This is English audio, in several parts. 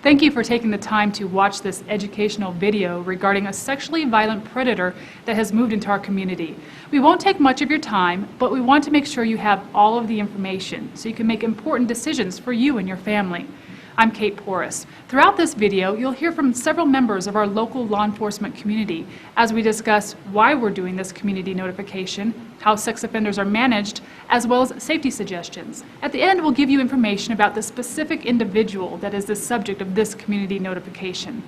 Thank you for taking the time to watch this educational video regarding a sexually violent predator that has moved into our community. We won't take much of your time, but we want to make sure you have all of the information so you can make important decisions for you and your family. I'm Kate Porras. Throughout this video, you'll hear from several members of our local law enforcement community as we discuss why we're doing this community notification, how sex offenders are managed, as well as safety suggestions. At the end, we'll give you information about the specific individual that is the subject of this community notification.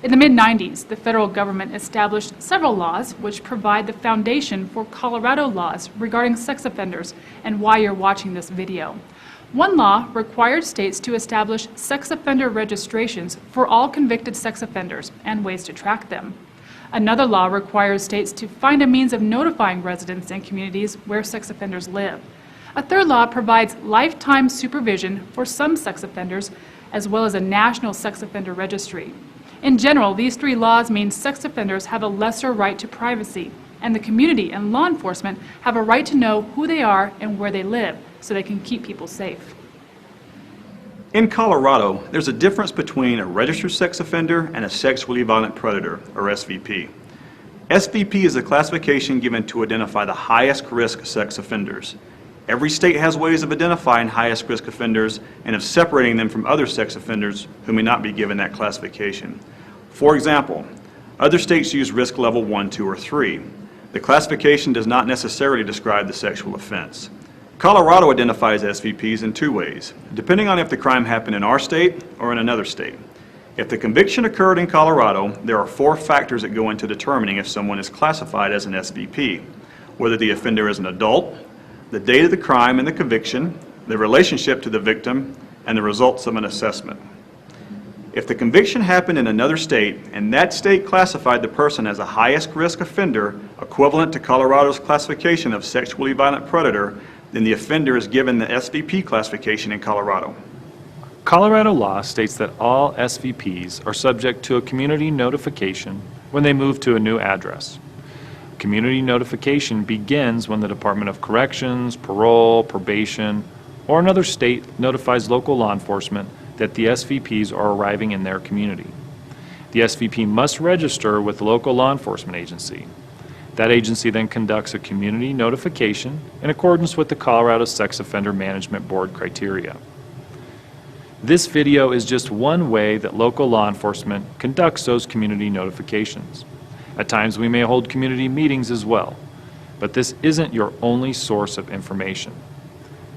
In the mid-90s, the federal government established several laws which provide the foundation for Colorado laws regarding sex offenders and why you're watching this video. One law required states to establish sex offender registrations for all convicted sex offenders and ways to track them. Another law requires states to find a means of notifying residents and communities where sex offenders live. A third law provides lifetime supervision for some sex offenders, as well as a national sex offender registry. In general, these three laws mean sex offenders have a lesser right to privacy, and the community and law enforcement have a right to know who they are and where they live, so they can keep people safe. In Colorado, there's a difference between a registered sex offender and a sexually violent predator, or SVP. SVP is a classification given to identify the highest risk sex offenders. Every state has ways of identifying highest risk offenders and of separating them from other sex offenders who may not be given that classification. For example, other states use risk level 1, 2, or 3. The classification does not necessarily describe the sexual offense. Colorado identifies SVPs in two ways, depending on if the crime happened in our state or in another state. If the conviction occurred in Colorado, there are 4 factors that go into determining if someone is classified as an SVP: whether the offender is an adult, the date of the crime and the conviction, the relationship to the victim, and the results of an assessment. If the conviction happened in another state and that state classified the person as a highest risk offender equivalent to Colorado's classification of sexually violent predator, then the offender is given the SVP classification in Colorado. Colorado law states that all SVPs are subject to a community notification when they move to a new address. Community notification begins when the Department of Corrections, Parole, Probation, or another state notifies local law enforcement that the SVPs are arriving in their community. The SVP must register with the local law enforcement agency. That agency then conducts a community notification in accordance with the Colorado Sex Offender Management Board criteria. This video is just one way that local law enforcement conducts those community notifications. At times we may hold community meetings as well, but this isn't your only source of information.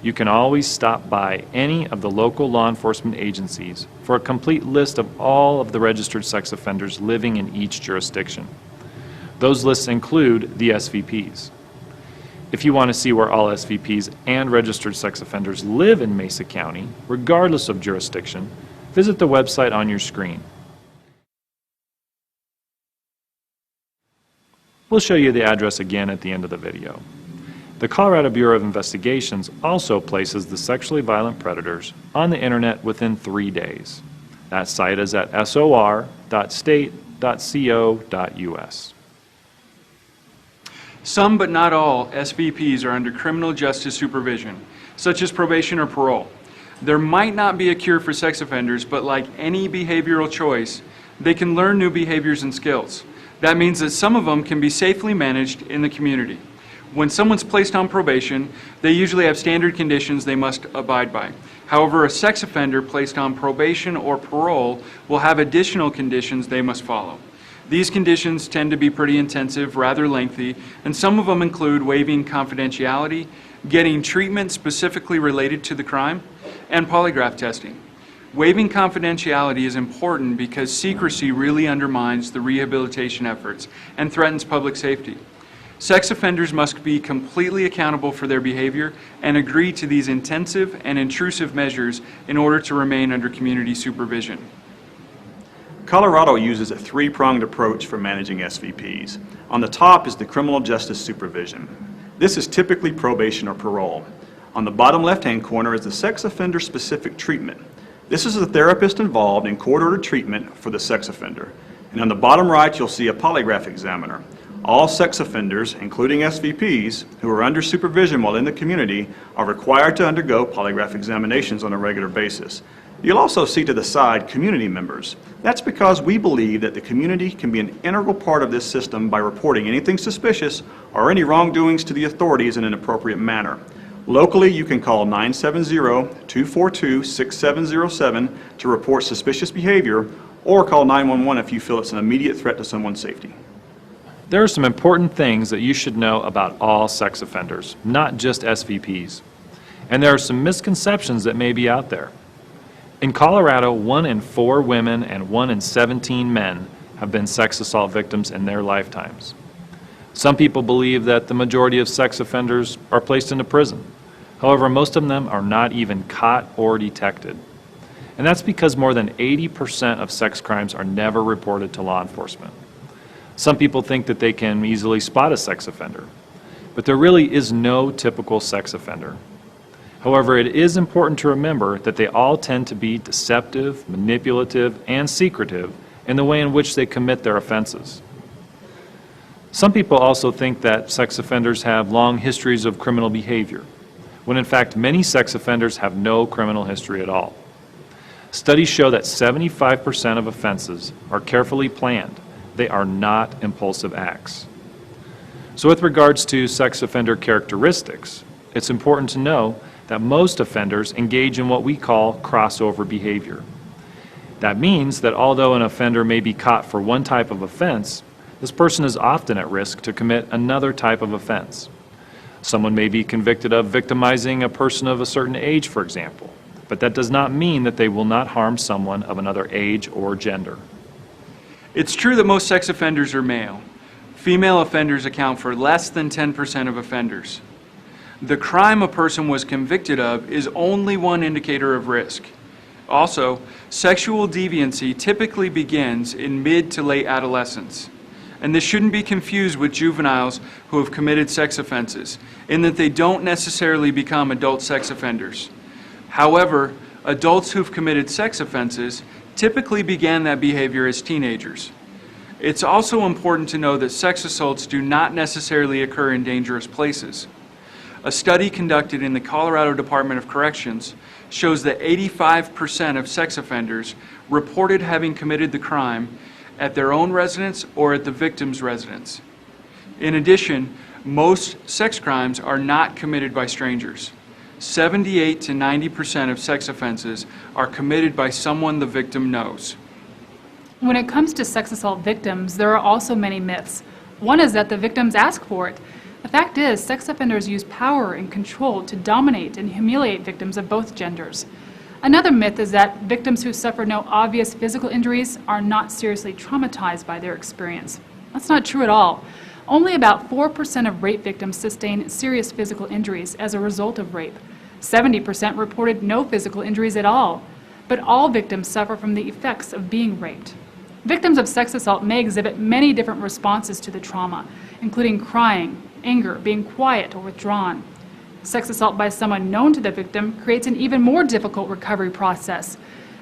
You can always stop by any of the local law enforcement agencies for a complete list of all of the registered sex offenders living in each jurisdiction. Those lists include the SVPs. If you want to see where all SVPs and registered sex offenders live in Mesa County, regardless of jurisdiction, visit the website on your screen. We'll show you the address again at the end of the video. The Colorado Bureau of Investigations also places the sexually violent predators on the internet within 3 days. That site is at sor.state.co.us. Some, but not all, SVPs are under criminal justice supervision, such as probation or parole. There might not be a cure for sex offenders, but like any behavioral choice, they can learn new behaviors and skills. That means that some of them can be safely managed in the community. When someone's placed on probation, they usually have standard conditions they must abide by. However, a sex offender placed on probation or parole will have additional conditions they must follow. These conditions tend to be pretty intensive, rather lengthy, and some of them include waiving confidentiality, getting treatment specifically related to the crime, and polygraph testing. Waiving confidentiality is important because secrecy really undermines the rehabilitation efforts and threatens public safety. Sex offenders must be completely accountable for their behavior and agree to these intensive and intrusive measures in order to remain under community supervision. Colorado uses a 3-pronged approach for managing SVPs. On the top is the criminal justice supervision. This is typically probation or parole. On the bottom left-hand corner is the sex offender specific treatment. This is the therapist involved in court-ordered treatment for the sex offender. And on the bottom right, you'll see a polygraph examiner. All sex offenders, including SVPs, who are under supervision while in the community, are required to undergo polygraph examinations on a regular basis. You'll also see to the side community members. That's because we believe that the community can be an integral part of this system by reporting anything suspicious or any wrongdoings to the authorities in an appropriate manner. Locally, you can call 970-242-6707 to report suspicious behavior, or call 911 if you feel it's an immediate threat to someone's safety. There are some important things that you should know about all sex offenders, not just SVPs. And there are some misconceptions that may be out there. In Colorado, 1 in 4 women and 1 in 17 men have been sex assault victims in their lifetimes. Some people believe that the majority of sex offenders are placed into prison. However, most of them are not even caught or detected. And that's because more than 80% of sex crimes are never reported to law enforcement. Some people think that they can easily spot a sex offender, but there really is no typical sex offender. However, it is important to remember that they all tend to be deceptive, manipulative, and secretive in the way in which they commit their offenses. Some people also think that sex offenders have long histories of criminal behavior, when in fact many sex offenders have no criminal history at all. Studies show that 75% of offenses are carefully planned. They are not impulsive acts. So with regards to sex offender characteristics, it's important to know that most offenders engage in what we call crossover behavior. That means that although an offender may be caught for one type of offense, this person is often at risk to commit another type of offense. Someone may be convicted of victimizing a person of a certain age, for example, but that does not mean that they will not harm someone of another age or gender. It's true that most sex offenders are male. Female offenders account for less than 10% of offenders. The crime a person was convicted of is only one indicator of risk. Also, sexual deviancy typically begins in mid to late adolescence. And this shouldn't be confused with juveniles who have committed sex offenses, in that they don't necessarily become adult sex offenders. However, adults who've committed sex offenses typically began that behavior as teenagers. It's also important to know that sex assaults do not necessarily occur in dangerous places. A study conducted in the Colorado Department of Corrections shows that 85% of sex offenders reported having committed the crime at their own residence or at the victim's residence. In addition, most sex crimes are not committed by strangers. 78 to 90% of sex offenses are committed by someone the victim knows. When it comes to sex assault victims, there are also many myths. One is that the victims ask for it. The fact is, sex offenders use power and control to dominate and humiliate victims of both genders. Another myth is that victims who suffer no obvious physical injuries are not seriously traumatized by their experience. That's not true at all. Only about 4% of rape victims sustain serious physical injuries as a result of rape. 70% reported no physical injuries at all. But all victims suffer from the effects of being raped. Victims of sex assault may exhibit many different responses to the trauma, including crying, anger, being quiet, or withdrawn. Sex assault by someone known to the victim creates an even more difficult recovery process.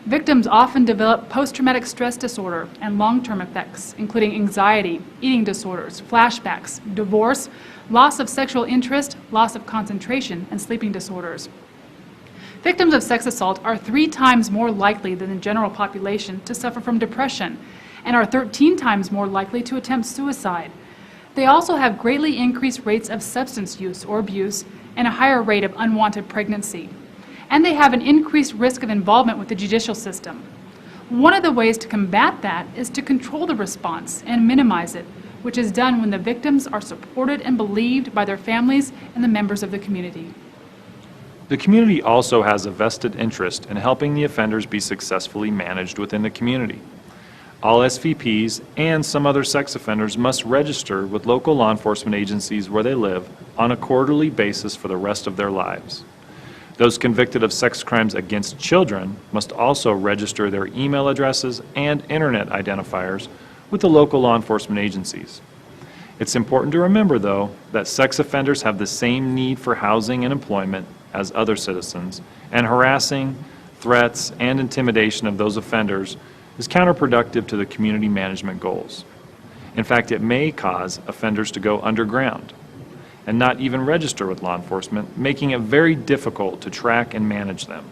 Victims often develop post-traumatic stress disorder and long-term effects, including anxiety, eating disorders, flashbacks, divorce, loss of sexual interest, loss of concentration, and sleeping disorders. Victims of sex assault are 3 times more likely than the general population to suffer from depression and are 13 times more likely to attempt suicide. They also have greatly increased rates of substance use or abuse and a higher rate of unwanted pregnancy. And they have an increased risk of involvement with the judicial system. One of the ways to combat that is to control the response and minimize it, which is done when the victims are supported and believed by their families and the members of the community. The community also has a vested interest in helping the offenders be successfully managed within the community. All SVPs and some other sex offenders must register with local law enforcement agencies where they live on a quarterly basis for the rest of their lives. Those convicted of sex crimes against children must also register their email addresses and internet identifiers with the local law enforcement agencies. It's important to remember, though, that sex offenders have the same need for housing and employment as other citizens, and harassing, threats, and intimidation of those offenders is counterproductive to the community management goals. In fact, it may cause offenders to go underground and not even register with law enforcement, making it very difficult to track and manage them.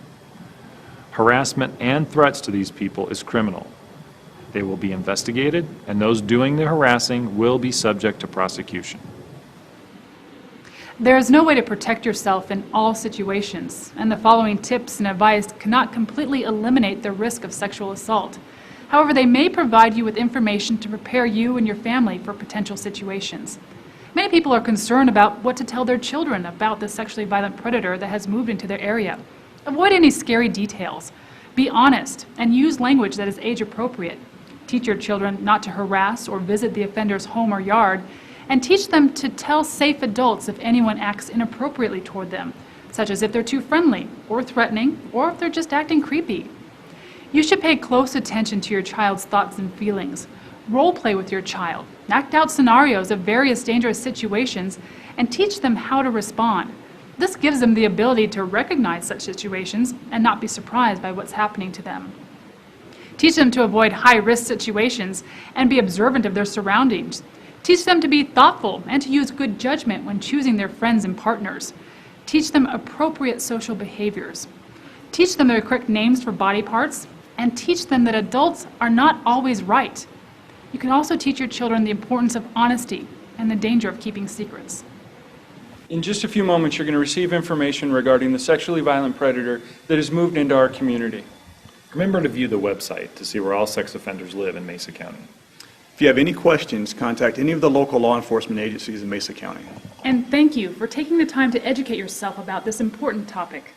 Harassment and threats to these people is criminal. They will be investigated, and those doing the harassing will be subject to prosecution. There is no way to protect yourself in all situations, and the following tips and advice cannot completely eliminate the risk of sexual assault. However, they may provide you with information to prepare you and your family for potential situations. Many people are concerned about what to tell their children about the sexually violent predator that has moved into their area. Avoid any scary details. Be honest and use language that is age appropriate. Teach your children not to harass or visit the offender's home or yard, and teach them to tell safe adults if anyone acts inappropriately toward them, such as if they're too friendly or threatening, or if they're just acting creepy. You should pay close attention to your child's thoughts and feelings. Role play with your child. Act out scenarios of various dangerous situations and teach them how to respond. This gives them the ability to recognize such situations and not be surprised by what's happening to them. Teach them to avoid high-risk situations and be observant of their surroundings. Teach them to be thoughtful and to use good judgment when choosing their friends and partners. Teach them appropriate social behaviors. Teach them their correct names for body parts, and teach them that adults are not always right. You can also teach your children the importance of honesty and the danger of keeping secrets. In just a few moments, you're going to receive information regarding the sexually violent predator that has moved into our community. Remember to view the website to see where all sex offenders live in Mesa County. If you have any questions, contact any of the local law enforcement agencies in Mesa County. And thank you for taking the time to educate yourself about this important topic.